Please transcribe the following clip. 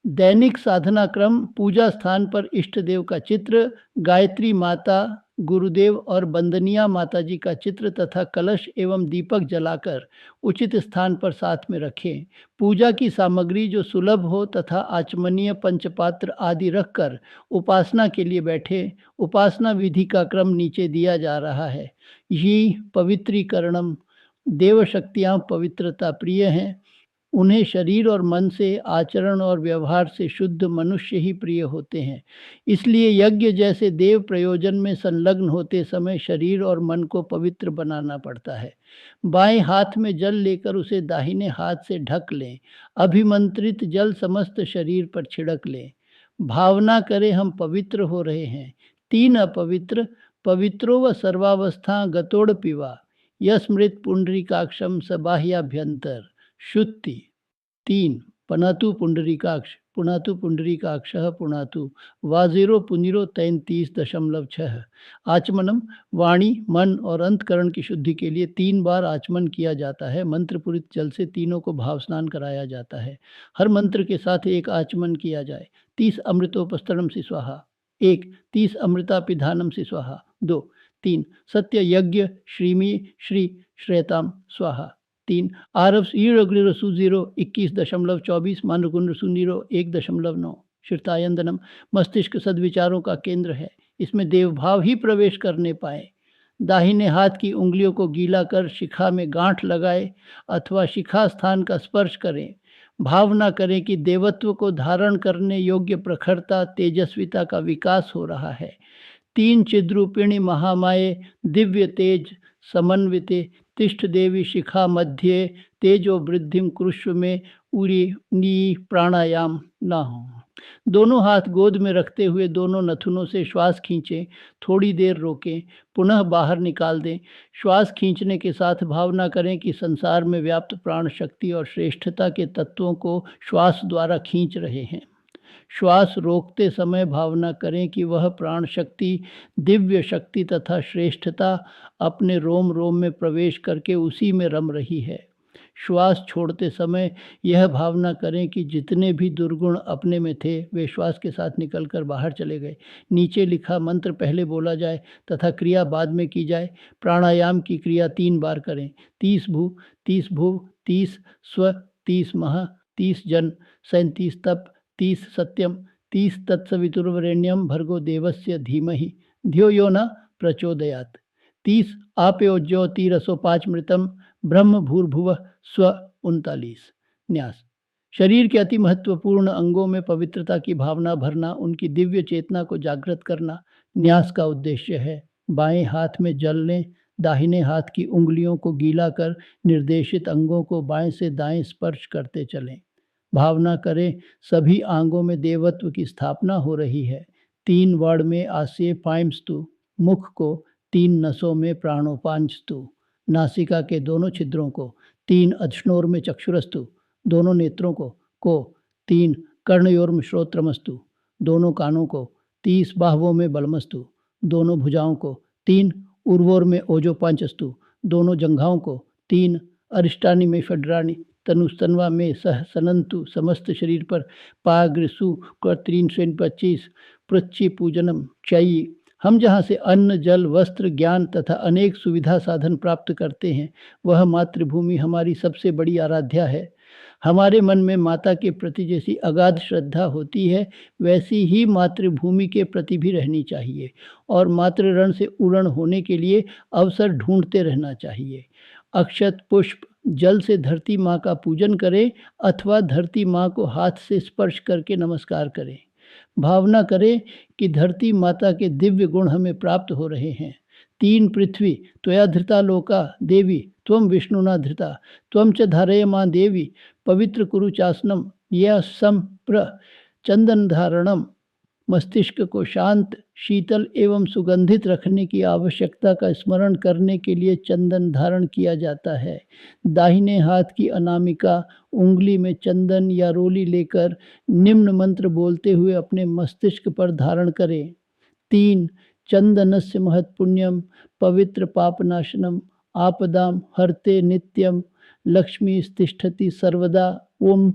दैनिक साधना क्रम, पूजा स्थान पर इष्ट देव का चित्र, गायत्री माता, गुरुदेव और बंदनिया माता जी का चित्र तथा कलश एवं दीपक जलाकर उचित स्थान पर साथ में रखें। पूजा की सामग्री जो सुलभ हो तथा आचमनीय पंचपात्र आदि रखकर उपासना के लिए बैठे। उपासना विधि का क्रम नीचे दिया जा रहा है। ये पवित्रीकरणम, देव शक्तियाँ पवित्रता प्रिय हैं। उन्हें शरीर और मन से, आचरण और व्यवहार से शुद्ध मनुष्य ही प्रिय होते हैं। इसलिए यज्ञ जैसे देव प्रयोजन में संलग्न होते समय शरीर और मन को पवित्र बनाना पड़ता है। बाएं हाथ में जल लेकर उसे दाहिने हाथ से ढक लें। अभिमंत्रित जल समस्त शरीर पर छिड़क लें। भावना करें हम पवित्र हो रहे हैं। 3 अपवित्र, पवित्रो व सर्वावस्था गतोड़ पिवा, यस्मृत पुंडरीकाक्षम स बाह्याभ्यंतर। शुद्धि। 3 पनातु पुंडरीकाक्ष, पुनातु पुंडरीकाक्षः पुनातु, वाजिरो पुनिरो 33.6। आचमनम, वाणी, मन और अंतकरण की शुद्धि के लिए 3 बार आचमन किया जाता है। मंत्रपुरित जल से तीनों को भाव स्नान कराया जाता है। हर मंत्र के साथ एक आचमन किया जाए। 30 अमृतोपस्तरणम से स्वाहा। 1 30 अमृतापिधानम से स्वाहा। 2 3 सत्य यज्ञ श्रीमी श्री श्रेताम स्वाहा। 3 आरव ईरग्र सुजीरो 21.24 मानकुंड सुनीरो 1.9। श्रुतायंदनम, मस्तिष्क सद्विचारों का केंद्र है। इसमें देवभाव ही प्रवेश करने पाए। दाहिने हाथ की उंगलियों को गीला कर शिखा में गांठ लगाए अथवा शिखा स्थान का स्पर्श करें। भावना करें कि देवत्व को धारण करने योग्य प्रखरता, तेजस्विता का विकास हो रहा है। 3 चिद्रूपिणी महामाये दिव्य तेज समन्विते तिष्ठ देवी शिखा मध्य तेजो वृद्धिम कुरुष्व में उरी नी प्राणायाम न हो। दोनों हाथ गोद में रखते हुए दोनों नथुनों से श्वास खींचें। थोड़ी देर रोकें, पुनः बाहर निकाल दें। श्वास खींचने के साथ भावना करें कि संसार में व्याप्त प्राण शक्ति और श्रेष्ठता के तत्वों को श्वास द्वारा खींच रहे हैं। श्वास रोकते समय भावना करें कि वह प्राण शक्ति, दिव्य शक्ति तथा श्रेष्ठता अपने रोम रोम में प्रवेश करके उसी में रम रही है। श्वास छोड़ते समय यह भावना करें कि जितने भी दुर्गुण अपने में थे वे श्वास के साथ निकलकर बाहर चले गए। नीचे लिखा मंत्र पहले बोला जाए तथा क्रिया बाद में की जाए। प्राणायाम की क्रिया 3 बार करें। 30 भू, 30 भुव, 30 स्व, 30 महा, 30 जन, 37 तप, 30 सत्यम, 30 तत्सवितुर्वरेण्यम भर्गो देवस्य धीमहि धियो यो न प्रचोदयात्। 30 आप्यो ज्योतिरसो 5 मृतम ब्रह्म भूर्भुवः स्व 39। न्यास, शरीर के अति महत्वपूर्ण अंगों में पवित्रता की भावना भरना, उनकी दिव्य चेतना को जागृत करना न्यास का उद्देश्य है। बाएं हाथ में जल लें। दाहिने हाथ की उंगलियों को गीला कर निर्देशित अंगों को बाएं से दाएं स्पर्श करते चलें। भावना करें सभी अंगों में देवत्व की स्थापना हो रही है। 3 वर्ण में आस्य पायमस्तु, मुख को 3 नसों में प्राणोपांचस्तु, नासिका के दोनों छिद्रों को 3 अधश्नोर में चक्षुरस्तु, दोनों नेत्रों को 3 कर्णयोर्म श्रोत्रमस्तु, दोनों कानों को 30 बाहुओं में बलमस्तु, दोनों भुजाओं को 3 उर्वोर में ओजोपांचस्तु, दोनों जंघाओं को 3 अरिष्टानि में षड्राणि, तनुस्तन्वा में सह सनंतु, समस्त शरीर पर पाग्रसु कर 325 पृच्छी पूजनम चयी। हम जहाँ से अन्न, जल, वस्त्र, ज्ञान तथा अनेक सुविधा साधन प्राप्त करते हैं वह मातृभूमि हमारी सबसे बड़ी आराध्या है। हमारे मन में माता के प्रति जैसी अगाध श्रद्धा होती है वैसी ही मातृभूमि के प्रति भी रहनी चाहिए और मातृऋण से उऋण होने के लिए अवसर ढूंढते रहना चाहिए। अक्षत, पुष्प, जल से धरती माँ का पूजन करें अथवा धरती माँ को हाथ से स्पर्श करके नमस्कार करें। भावना करें कि धरती माता के दिव्य गुण हमें प्राप्त हो रहे हैं। 3 पृथ्वी त्वया धृता लोका देवी त्वं विष्णुना धृता त्वं च धारय माँ देवी पवित्र कुरु चासनम यह संप्र चंदन धारणम। मस्तिष्क को शांत, शीतल एवं सुगंधित रखने की आवश्यकता का स्मरण करने के लिए चंदन धारण किया जाता है। दाहिने हाथ की अनामिका उंगली में चंदन या रोली लेकर निम्न मंत्र बोलते हुए अपने मस्तिष्क पर धारण करें। 3 चंदनस्य महत्पुण्यम पवित्र पापनाशनम आपदाम हरते नित्यम लक्ष्मी तिष्ठति सर्वदा। ओम